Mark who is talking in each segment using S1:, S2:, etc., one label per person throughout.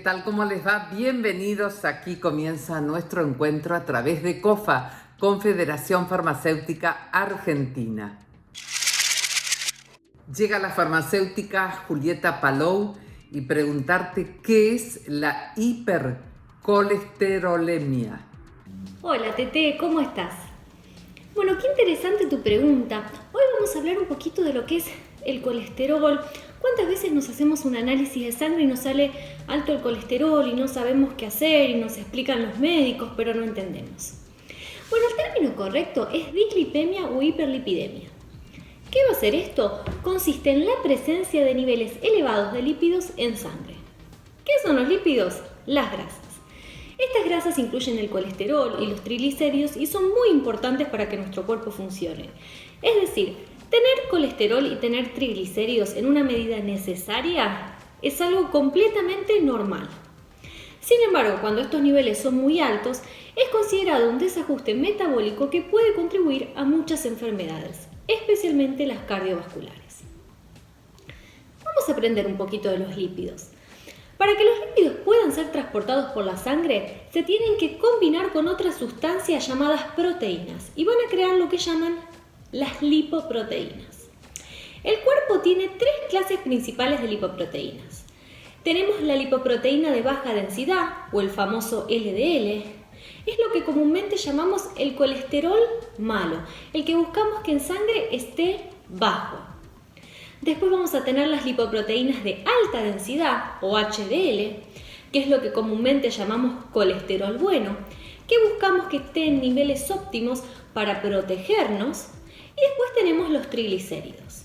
S1: tal? ¿Cómo les va? Bienvenidos. Aquí comienza nuestro encuentro a través de COFA, Confederación Farmacéutica Argentina. Llega la farmacéutica Julieta Palou y preguntarte qué es la hipercolesterolemia.
S2: Hola Tete, ¿cómo estás? Bueno, qué interesante tu pregunta. Hoy vamos a hablar un poquito de lo que es el colesterol. ¿Cuántas veces nos hacemos un análisis de sangre y nos sale alto el colesterol y no sabemos qué hacer y nos explican los médicos, pero no entendemos? Bueno, el término correcto es dislipemia o hiperlipidemia. ¿Qué va a hacer esto? Consiste en la presencia de niveles elevados de lípidos en sangre. ¿Qué son los lípidos? Las grasas. Estas grasas incluyen el colesterol y los triglicéridos y son muy importantes para que nuestro cuerpo funcione. Es decir, tener colesterol y tener triglicéridos en una medida necesaria es algo completamente normal. Sin embargo, cuando estos niveles son muy altos, es considerado un desajuste metabólico que puede contribuir a muchas enfermedades, especialmente las cardiovasculares. Vamos a aprender un poquito de los lípidos. Para que los lípidos puedan ser transportados por la sangre, se tienen que combinar con otras sustancias llamadas proteínas y van a crear lo que llaman las lipoproteínas. El cuerpo tiene tres clases principales de lipoproteínas. Tenemos la lipoproteína de baja densidad o el famoso LDL. Es lo que comúnmente llamamos el colesterol malo, el que buscamos que en sangre esté bajo. Después vamos a tener las lipoproteínas de alta densidad o HDL, que es lo que comúnmente llamamos colesterol bueno, que buscamos que esté en niveles óptimos para protegernos. Y después tenemos los triglicéridos.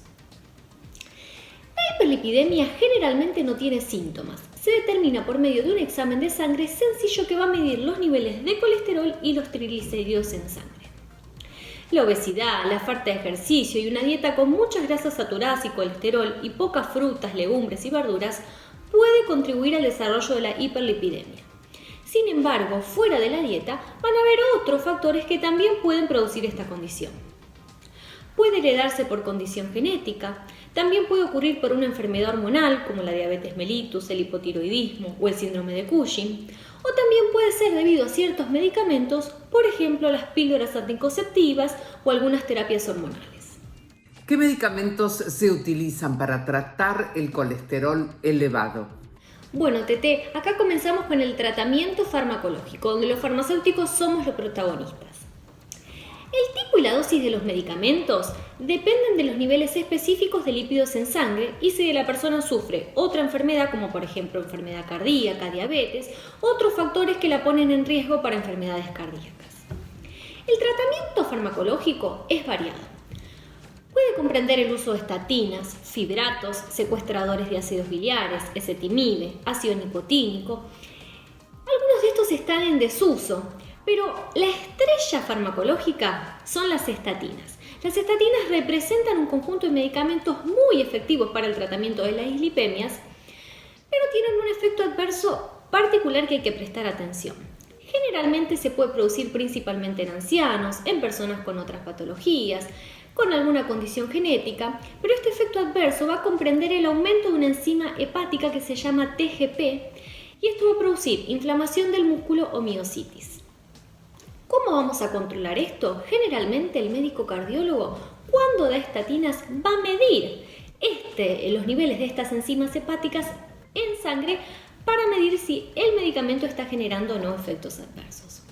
S2: La hiperlipidemia generalmente no tiene síntomas. Se determina por medio de un examen de sangre sencillo que va a medir los niveles de colesterol y los triglicéridos en sangre. La obesidad, la falta de ejercicio y una dieta con muchas grasas saturadas y colesterol y pocas frutas, legumbres y verduras puede contribuir al desarrollo de la hiperlipidemia. Sin embargo, fuera de la dieta van a haber otros factores que también pueden producir esta condición. Puede heredarse por condición genética, también puede ocurrir por una enfermedad hormonal como la diabetes mellitus, el hipotiroidismo o el síndrome de Cushing, o también puede ser debido a ciertos medicamentos, por ejemplo las píldoras anticonceptivas o algunas terapias hormonales.
S1: ¿Qué medicamentos se utilizan para tratar el colesterol elevado?
S2: Bueno, Tete, acá comenzamos con el tratamiento farmacológico, donde los farmacéuticos somos los protagonistas. El tipo y la dosis de los medicamentos dependen de los niveles específicos de lípidos en sangre y si la persona sufre otra enfermedad, como por ejemplo enfermedad cardíaca, diabetes, otros factores que la ponen en riesgo para enfermedades cardíacas. El tratamiento farmacológico es variado. Puede comprender el uso de estatinas, fibratos, secuestradores de ácidos biliares, ezetimibe, ácido nicotínico. Algunos de estos están en desuso, pero la estrella farmacológica son las estatinas. Las estatinas representan un conjunto de medicamentos muy efectivos para el tratamiento de las dislipemias, pero tienen un efecto adverso particular que hay que prestar atención. Generalmente se puede producir principalmente en ancianos, en personas con otras patologías, con alguna condición genética, pero este efecto adverso va a comprender el aumento de una enzima hepática que se llama TGP y esto va a producir inflamación del músculo o miositis. ¿Cómo vamos a controlar esto? Generalmente el médico cardiólogo, cuando da estatinas, va a medir los niveles de estas enzimas hepáticas en sangre para medir si el medicamento está generando o no efectos adversos.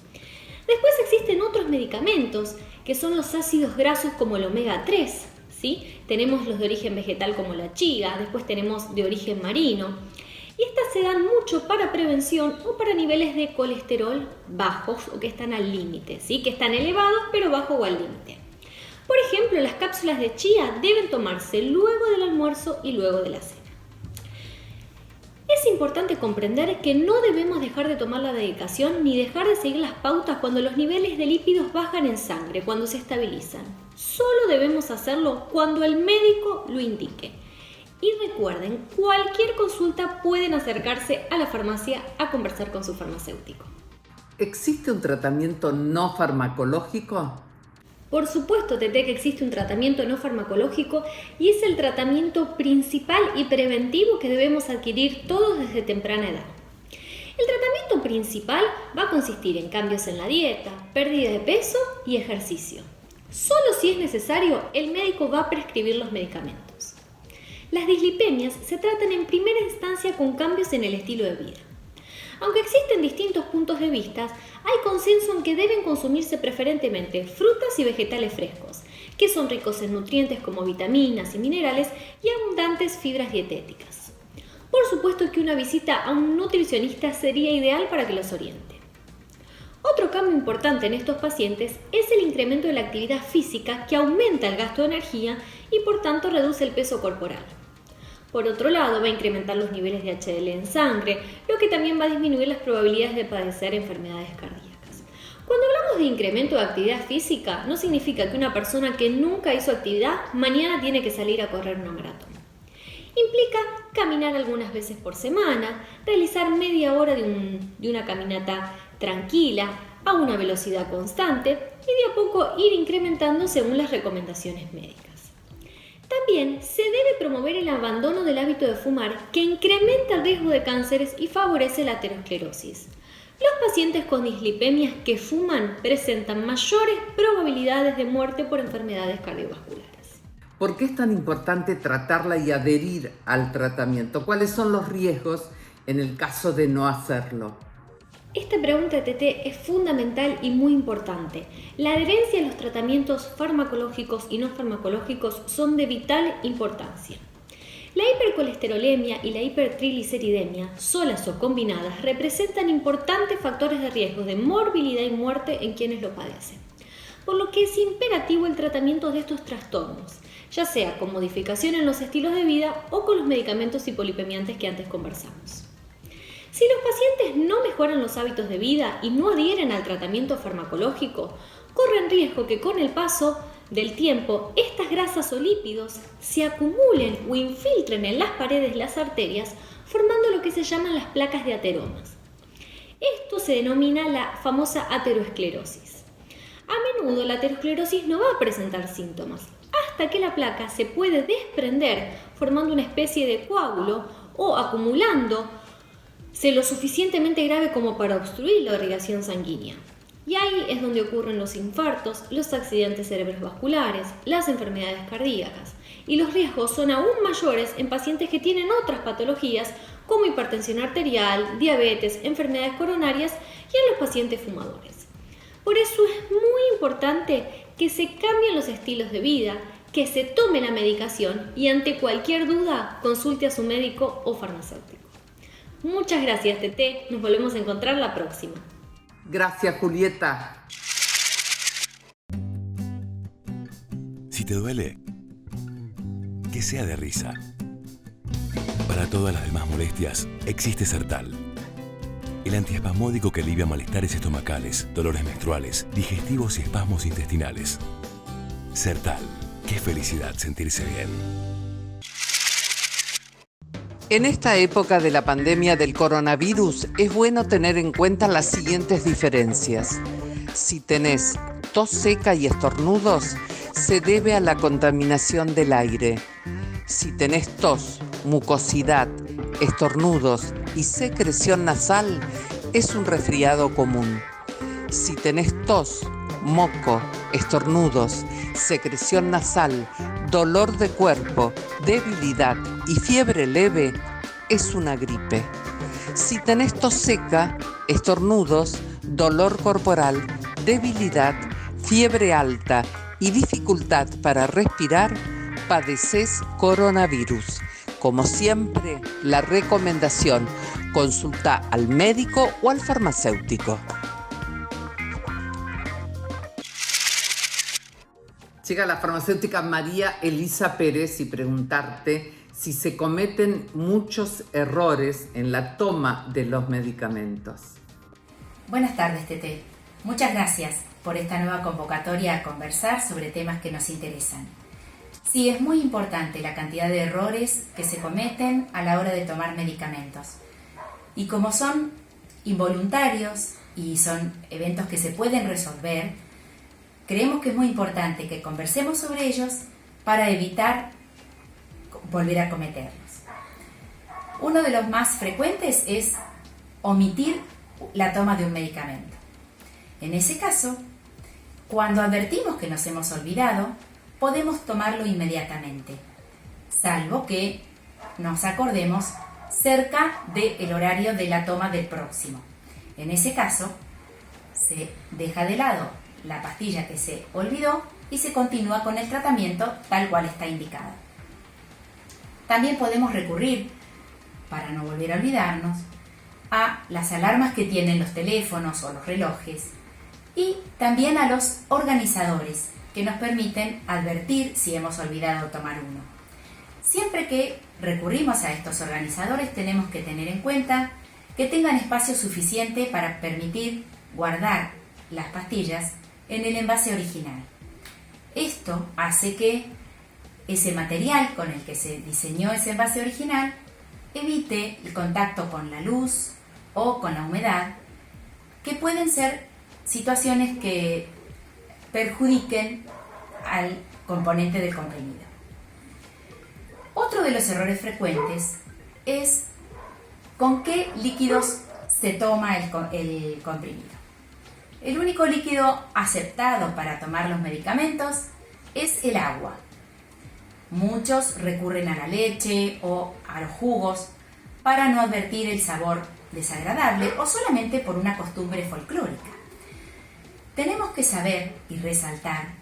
S2: Después existen otros medicamentos que son los ácidos grasos como el omega 3, ¿sí? Tenemos los de origen vegetal como la chía, después tenemos de origen marino. Y estas se dan mucho para prevención o para niveles de colesterol bajos o que están al límite, ¿sí? Que están elevados pero bajo o al límite. Por ejemplo, las cápsulas de chía deben tomarse luego del almuerzo y luego de la cena. Es importante comprender que no debemos dejar de tomar la medicación ni dejar de seguir las pautas cuando los niveles de lípidos bajan en sangre, cuando se estabilizan. Solo debemos hacerlo cuando el médico lo indique. Y recuerden, cualquier consulta pueden acercarse a la farmacia a conversar con su farmacéutico.
S1: ¿Existe un tratamiento no farmacológico?
S2: Por supuesto, Tete, que existe un tratamiento no farmacológico y es el tratamiento principal y preventivo que debemos adquirir todos desde temprana edad. tratamiento principal va a consistir en cambios en la dieta, pérdida de peso y ejercicio. Solo si es necesario, el médico va a prescribir los medicamentos. Las dislipemias se tratan en primera instancia con cambios en el estilo de vida. Aunque existen distintos puntos de vista, hay consenso en que deben consumirse preferentemente frutas y vegetales frescos, que son ricos en nutrientes como vitaminas y minerales y abundantes fibras dietéticas. Por supuesto que una visita a un nutricionista sería ideal para que los oriente. Otro cambio importante en estos pacientes es el incremento de la actividad física que aumenta el gasto de energía y por tanto reduce el peso corporal. Por otro lado, va a incrementar los niveles de HDL en sangre, lo que también va a disminuir las probabilidades de padecer enfermedades cardíacas. Cuando hablamos de incremento de actividad física, no significa que una persona que nunca hizo actividad mañana tiene que salir a correr una maratón. Implica caminar algunas veces por semana, realizar media hora de una caminata tranquila, a una velocidad constante y de a poco ir incrementando según las recomendaciones médicas. También se debe promover el abandono del hábito de fumar, que incrementa el riesgo de cánceres y favorece la aterosclerosis. Los pacientes con dislipemias que fuman presentan mayores probabilidades de muerte por enfermedades cardiovasculares.
S1: ¿Por qué es tan importante tratarla y adherir al tratamiento? ¿Cuáles son los riesgos en el caso de no hacerlo?
S2: Esta pregunta, Tete, es fundamental y muy importante. La adherencia a los tratamientos farmacológicos y no farmacológicos son de vital importancia. La hipercolesterolemia y la hipertrigliceridemia, solas o combinadas, representan importantes factores de riesgo de morbilidad y muerte en quienes lo padecen. Por lo que es imperativo el tratamiento de estos trastornos, ya sea con modificación en los estilos de vida o con los medicamentos hipolipemiantes que antes conversamos. Si los pacientes no mejoran los hábitos de vida y no adhieren al tratamiento farmacológico, corren riesgo que con el paso del tiempo estas grasas o lípidos se acumulen o infiltren en las paredes de las arterias, formando lo que se llaman las placas de ateromas. Esto se denomina la famosa aterosclerosis. A menudo la aterosclerosis no va a presentar síntomas, hasta que la placa se puede desprender formando una especie de coágulo o acumulándose lo suficientemente grave como para obstruir la irrigación sanguínea. Y ahí es donde ocurren los infartos, los accidentes cerebrovasculares, las enfermedades cardíacas. Y los riesgos son aún mayores en pacientes que tienen otras patologías como hipertensión arterial, diabetes, enfermedades coronarias y en los pacientes fumadores. Por eso es muy importante que se cambien los estilos de vida, que se tome la medicación y ante cualquier duda consulte a su médico o farmacéutico. Muchas gracias, Tete. Nos volvemos a encontrar la próxima.
S1: Gracias, Julieta.
S3: Si te duele, que sea de risa. Para todas las demás molestias, existe Sertal. El antiespasmódico que alivia malestares estomacales, dolores menstruales, digestivos y espasmos intestinales. Sertal. Qué felicidad sentirse bien.
S1: En esta época de la pandemia del coronavirus es bueno tener en cuenta las siguientes diferencias. Si tenés tos seca y estornudos, se debe a la contaminación del aire. Si tenés tos, mucosidad, estornudos y secreción nasal, es un resfriado común. Si tenés tos, moco, estornudos, secreción nasal, dolor de cuerpo, debilidad y fiebre leve, es una gripe. Si tenés tos seca, estornudos, dolor corporal, debilidad, fiebre alta y dificultad para respirar, padecés coronavirus. Como siempre, la recomendación, consulta al médico o al farmacéutico. Llega la farmacéutica María Elisa Pérez y preguntarte si se cometen muchos errores en la toma de los medicamentos.
S4: Buenas tardes, Tete. Muchas gracias por esta nueva convocatoria a conversar sobre temas que nos interesan. Sí, es muy importante la cantidad de errores que se cometen a la hora de tomar medicamentos. Y como son involuntarios y son eventos que se pueden resolver, creemos que es muy importante que conversemos sobre ellos para evitar volver a cometerlos. Uno de los más frecuentes es omitir la toma de un medicamento. En ese caso, cuando advertimos que nos hemos olvidado, podemos tomarlo inmediatamente, salvo que nos acordemos cerca del horario de la toma del próximo. En ese caso, se deja de lado la pastilla que se olvidó y se continúa con el tratamiento tal cual está indicado. También podemos recurrir, para no volver a olvidarnos, a las alarmas que tienen los teléfonos o los relojes y también a los organizadores que nos permiten advertir si hemos olvidado tomar uno. Siempre que recurrimos a estos organizadores tenemos que tener en cuenta que tengan espacio suficiente para permitir guardar las pastillas en el envase original. Esto hace que ese material con el que se diseñó ese envase original evite el contacto con la luz o con la humedad, que pueden ser situaciones que perjudiquen al componente del comprimido. Otro de los errores frecuentes es con qué líquidos se toma el comprimido. El único líquido aceptado para tomar los medicamentos es el agua. Muchos recurren a la leche o a los jugos para no advertir el sabor desagradable o solamente por una costumbre folclórica. Tenemos que saber y resaltar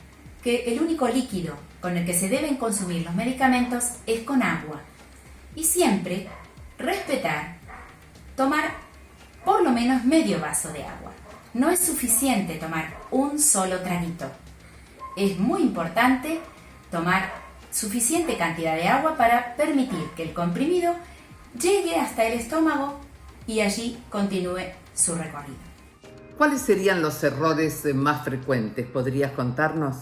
S4: que el único líquido con el que se deben consumir los medicamentos es con agua y siempre respetar tomar por lo menos medio vaso de agua. No es suficiente tomar un solo traguito. Es muy importante tomar suficiente cantidad de agua para permitir que el comprimido llegue hasta el estómago y allí continúe su recorrido.
S1: ¿Cuáles serían los errores más frecuentes? ¿Podrías contarnos?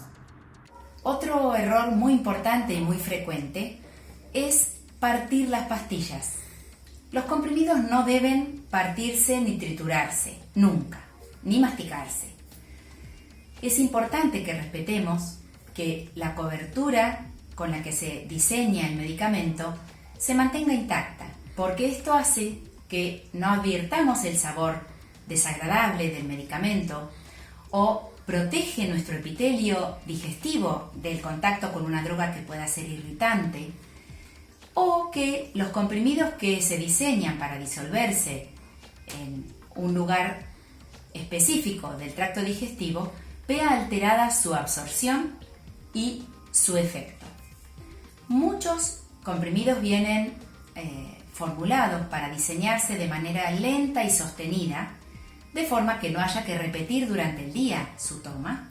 S4: Otro error muy importante y muy frecuente es partir las pastillas. Los comprimidos no deben partirse ni triturarse, nunca, ni masticarse. Es importante que respetemos que la cobertura con la que se diseña el medicamento se mantenga intacta, porque esto hace que no advirtamos el sabor desagradable del medicamento o protege nuestro epitelio digestivo del contacto con una droga que pueda ser irritante, o que los comprimidos que se diseñan para disolverse en un lugar específico del tracto digestivo vea alterada su absorción y su efecto. Muchos comprimidos vienen formulados para diseñarse de manera lenta y sostenida, de forma que no haya que repetir durante el día su toma,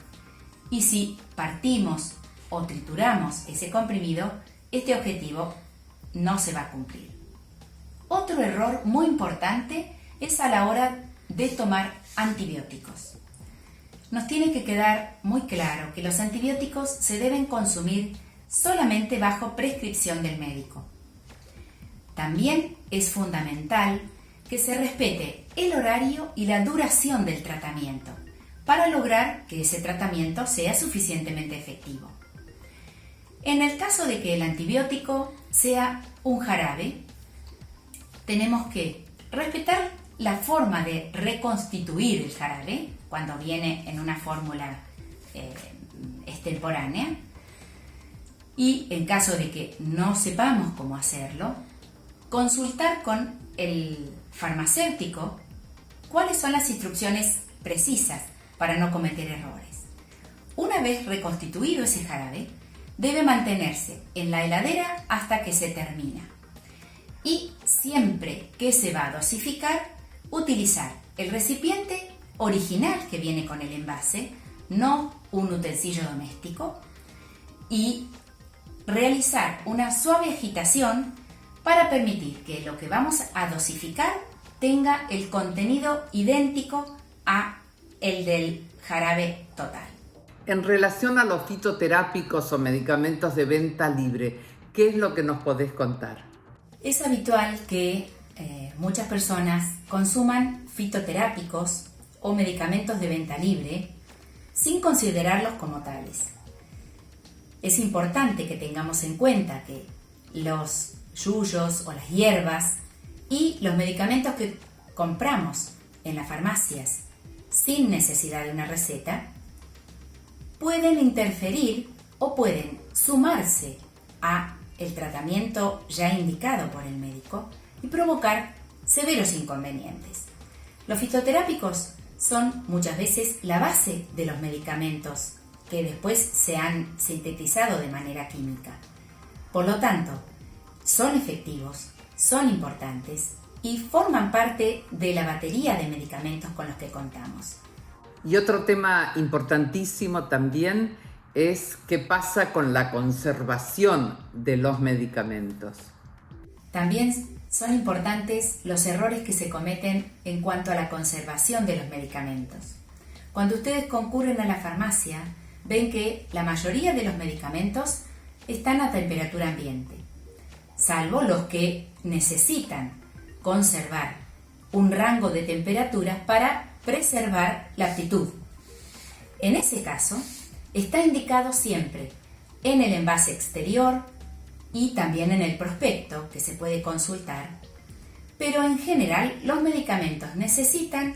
S4: y si partimos o trituramos ese comprimido, este objetivo no se va a cumplir. Otro error muy importante es a la hora de tomar antibióticos. Nos tiene que quedar muy claro que los antibióticos se deben consumir solamente bajo prescripción del médico. También es fundamental que se respete el horario y la duración del tratamiento para lograr que ese tratamiento sea suficientemente efectivo. En el caso de que el antibiótico sea un jarabe, tenemos que respetar la forma de reconstituir el jarabe cuando viene en una fórmula extemporánea, y en caso de que no sepamos cómo hacerlo, consultar con el farmacéutico cuáles son las instrucciones precisas para no cometer errores. Una vez reconstituido ese jarabe, debe mantenerse en la heladera hasta que se termina. Y siempre que se va a dosificar, utilizar el recipiente original que viene con el envase, no un utensilio doméstico, y realizar una suave agitación para permitir que lo que vamos a dosificar tenga el contenido idéntico a el del jarabe total.
S1: En relación a los fitoterápicos o medicamentos de venta libre, ¿qué es lo que nos podés contar?
S4: Es habitual que muchas personas consuman fitoterápicos o medicamentos de venta libre sin considerarlos como tales. Es importante que tengamos en cuenta que los yuyos o las hierbas y los medicamentos que compramos en las farmacias sin necesidad de una receta, pueden interferir o pueden sumarse a el tratamiento ya indicado por el médico y provocar severos inconvenientes. Los fitoterápicos son muchas veces la base de los medicamentos que después se han sintetizado de manera química. Por lo tanto, son efectivos, son importantes y forman parte de la batería de medicamentos con los que contamos.
S1: Y otro tema importantísimo también es qué pasa con la conservación de los medicamentos.
S4: También son importantes los errores que se cometen en cuanto a la conservación de los medicamentos. Cuando ustedes concurren a la farmacia, ven que la mayoría de los medicamentos están a temperatura ambiente, salvo los que necesitan conservar un rango de temperaturas para preservar la aptitud. En ese caso, está indicado siempre en el envase exterior y también en el prospecto, que se puede consultar, pero en general los medicamentos necesitan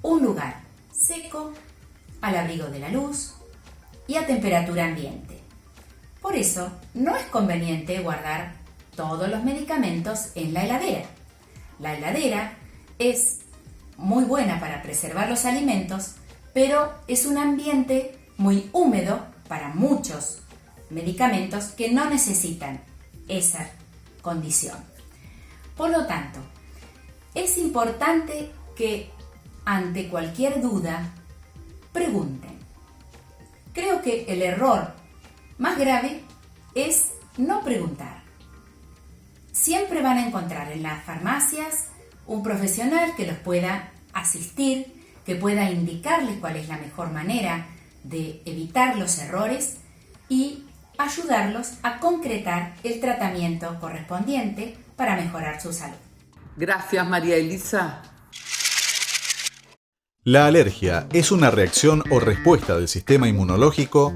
S4: un lugar seco, al abrigo de la luz y a temperatura ambiente. Por eso, no es conveniente guardar todos los medicamentos en la heladera. La heladera es muy buena para preservar los alimentos, pero es un ambiente muy húmedo para muchos medicamentos que no necesitan esa condición. Por lo tanto, es importante que ante cualquier duda pregunten. Creo que el error más grave es no preguntar. Siempre van a encontrar en las farmacias un profesional que los pueda asistir, que pueda indicarles cuál es la mejor manera de evitar los errores y ayudarlos a concretar el tratamiento correspondiente para mejorar su salud.
S1: Gracias, María Elisa.
S5: La alergia es una reacción o respuesta del sistema inmunológico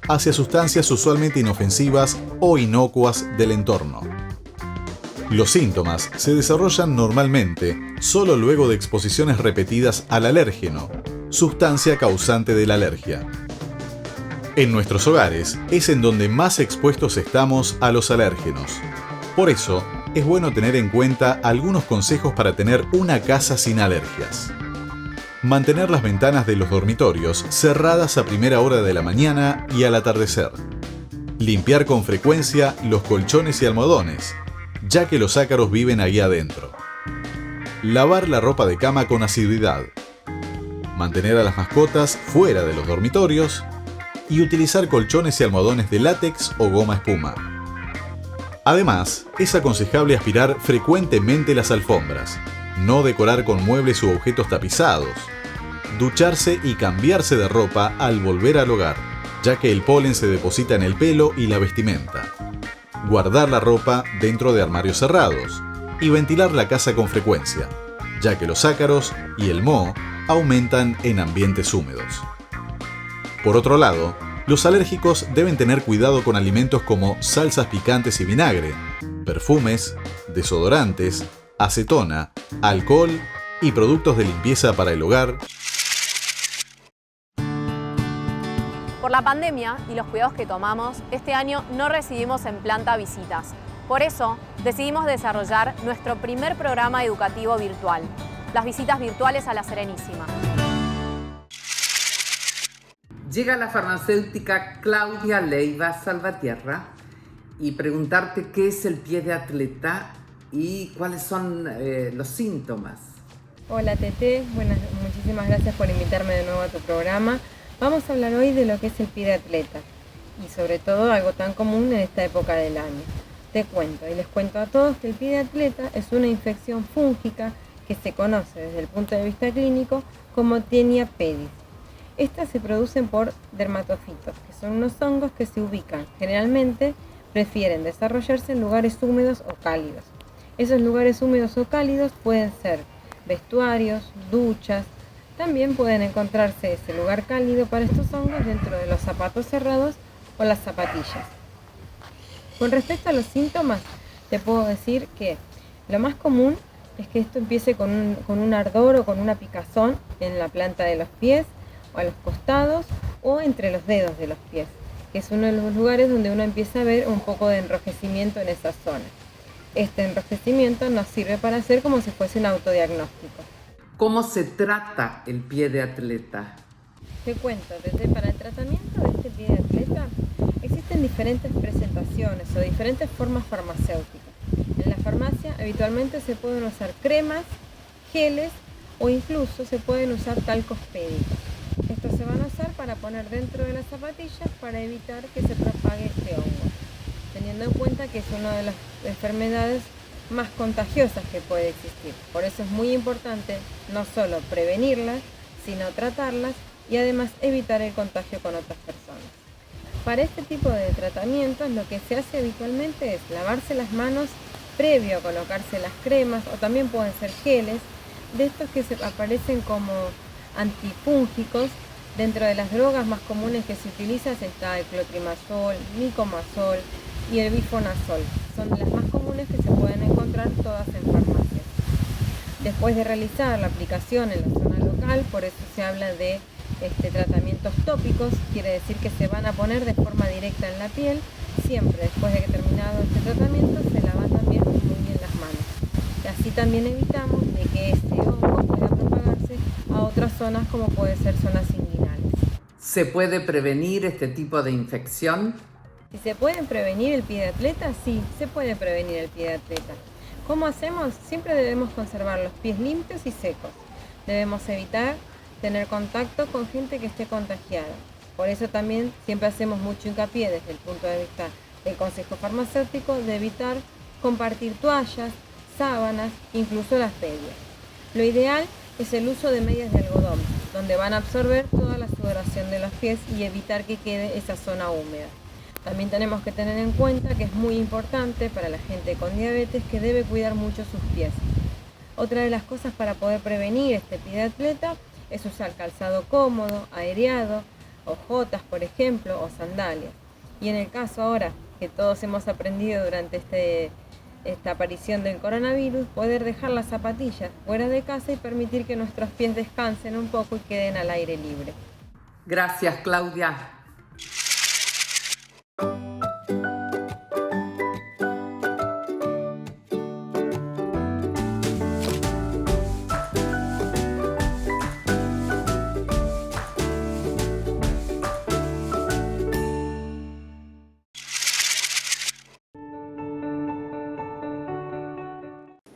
S5: hacia sustancias usualmente inofensivas o inocuas del entorno. Los síntomas se desarrollan normalmente solo luego de exposiciones repetidas al alérgeno, sustancia causante de la alergia. En nuestros hogares es en donde más expuestos estamos a los alérgenos. Por eso, es bueno tener en cuenta algunos consejos para tener una casa sin alergias. Mantener las ventanas de los dormitorios cerradas a primera hora de la mañana y al atardecer. Limpiar con frecuencia los colchones y almohadones, ya que los ácaros viven ahí adentro. Lavar la ropa de cama con asiduidad. Mantener a las mascotas fuera de los dormitorios y utilizar colchones y almohadones de látex o goma espuma. Además, es aconsejable aspirar frecuentemente las alfombras, no decorar con muebles u objetos tapizados, ducharse y cambiarse de ropa al volver al hogar, ya que el polen se deposita en el pelo y la vestimenta. Guardar la ropa dentro de armarios cerrados y ventilar la casa con frecuencia, ya que los ácaros y el moho aumentan en ambientes húmedos. Por otro lado, los alérgicos deben tener cuidado con alimentos como salsas picantes y vinagre, perfumes, desodorantes, acetona, alcohol y productos de limpieza para el hogar.
S6: Por la pandemia y los cuidados que tomamos, este año no recibimos en planta visitas. Por eso, decidimos desarrollar nuestro primer programa educativo virtual, las visitas virtuales a La Serenísima.
S1: Llega la farmacéutica Claudia Leiva Salvatierra y preguntarte qué es el pie de atleta y cuáles son los síntomas.
S7: Hola Tete, muchísimas gracias por invitarme de nuevo a tu programa. Vamos a hablar hoy de lo que es el pie de atleta y sobre todo algo tan común en esta época del año. Te cuento y les cuento a todos que el pie de atleta es una infección fúngica que se conoce desde el punto de vista clínico como Taenia pedis. Estas se producen por dermatofitos, que son unos hongos que se ubican, generalmente prefieren desarrollarse en lugares húmedos o cálidos. Esos lugares húmedos o cálidos pueden ser vestuarios, duchas. También pueden encontrarse ese lugar cálido para estos hongos dentro de los zapatos cerrados o las zapatillas. Con respecto a los síntomas, te puedo decir que lo más común es que esto empiece con un ardor o con una picazón en la planta de los pies o a los costados o entre los dedos de los pies, que es uno de los lugares donde uno empieza a ver un poco de enrojecimiento en esa zona. Este enrojecimiento nos sirve para hacer como si fuese un autodiagnóstico.
S1: ¿Cómo se trata el pie de atleta?
S7: Te cuento, para el tratamiento de este pie de atleta existen diferentes presentaciones o diferentes formas farmacéuticas. En la farmacia habitualmente se pueden usar cremas, geles o incluso se pueden usar talcos pédicos. Estos se van a usar para poner dentro de las zapatillas para evitar que se propague este hongo, teniendo en cuenta que es una de las enfermedades más contagiosas que puede existir. Por eso es muy importante no solo prevenirlas, sino tratarlas y además evitar el contagio con otras personas. Para este tipo de tratamientos lo que se hace habitualmente es lavarse las manos previo a colocarse las cremas, o también pueden ser geles, de estos que aparecen como antifúngicos. Dentro de las drogas más comunes que se utilizan está el clotrimazol, micomazol y el bifonazol. Son de las más comunes que se pueden encontrar todas en farmacias. Después de realizar la aplicación en la zona local, por eso se habla de tratamientos tópicos, quiere decir que se van a poner de forma directa en la piel. Siempre después de que terminado este tratamiento se lavan también muy bien las manos. Y así también evitamos de que este hongo pueda propagarse a otras zonas como puede ser zonas inguinales.
S1: ¿Se puede prevenir este tipo de infección?
S7: Si se puede prevenir el pie de atleta, sí, se puede prevenir el pie de atleta. ¿Cómo hacemos? Siempre debemos conservar los pies limpios y secos. Debemos evitar tener contacto con gente que esté contagiada. Por eso también siempre hacemos mucho hincapié desde el punto de vista del consejo farmacéutico de evitar compartir toallas, sábanas, incluso las medias. Lo ideal es el uso de medias de algodón, donde van a absorber toda la sudoración de los pies y evitar que quede esa zona húmeda. También tenemos que tener en cuenta que es muy importante para la gente con diabetes que debe cuidar mucho sus pies. Otra de las cosas para poder prevenir este pie de atleta es usar calzado cómodo, aereado, ojotas por ejemplo, o sandalias. Y en el caso ahora que todos hemos aprendido durante esta aparición del coronavirus, poder dejar las zapatillas fuera de casa y permitir que nuestros pies descansen un poco y queden al aire libre.
S1: Gracias, Claudia.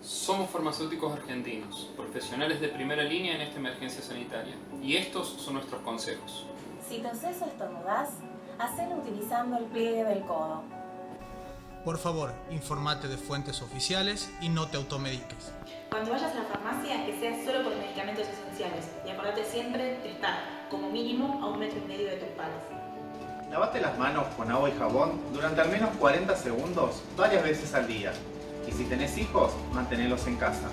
S8: Somos farmacéuticos argentinos, profesionales de primera línea en esta emergencia sanitaria, y estos son nuestros consejos.
S9: Si toses o estornudás, hacelo utilizando el pliegue del codo.
S10: Por favor, informate de fuentes oficiales y no te automediques.
S9: Cuando vayas a la farmacia, que sea solo por medicamentos esenciales, y acordate siempre de estar, como mínimo, a 1,5 metros de tus pares.
S11: Lavate las manos con agua y jabón durante al menos 40 segundos varias veces al día. Y si tenés hijos, mantenelos en casa.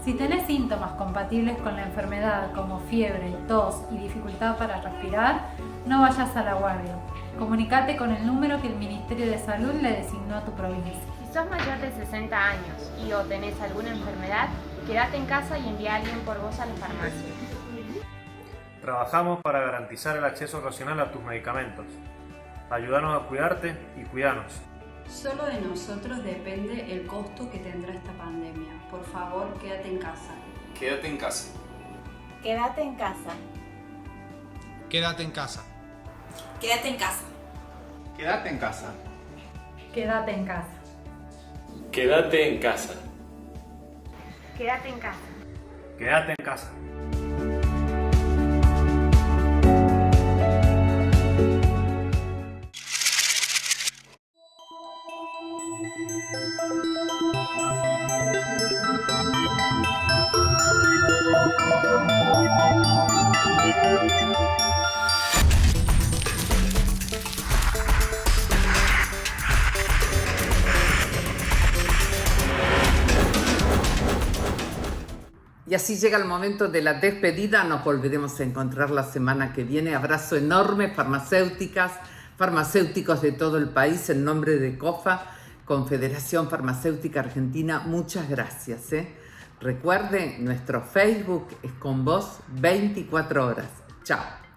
S12: Si tenés síntomas compatibles con la enfermedad como fiebre, tos y dificultad para respirar, no vayas a la guardia. Comunicate con el número que el Ministerio de Salud le designó a tu provincia.
S13: Si sos mayor de 60 años y o tenés alguna enfermedad, quédate en casa y envía a alguien por vos a la farmacia.
S14: Trabajamos para garantizar el acceso racional a tus medicamentos. Ayúdanos a cuidarte y cuidanos.
S15: Solo de nosotros depende el costo que tendrá esta pandemia. Por favor, quédate en casa.
S8: Quédate en casa.
S9: Quédate en casa.
S10: Quédate en casa.
S9: Quédate en casa.
S11: Quédate en casa.
S12: Quédate en casa.
S14: Quédate en casa.
S13: Quédate en casa.
S14: Quédate en casa.
S1: Y así llega el momento de la despedida. Nos volveremos a encontrar la semana que viene. Abrazo enorme, farmacéuticas, farmacéuticos de todo el país. En nombre de COFA, Confederación Farmacéutica Argentina, muchas gracias. Recuerde, nuestro Facebook es Con Vos 24 horas. Chao.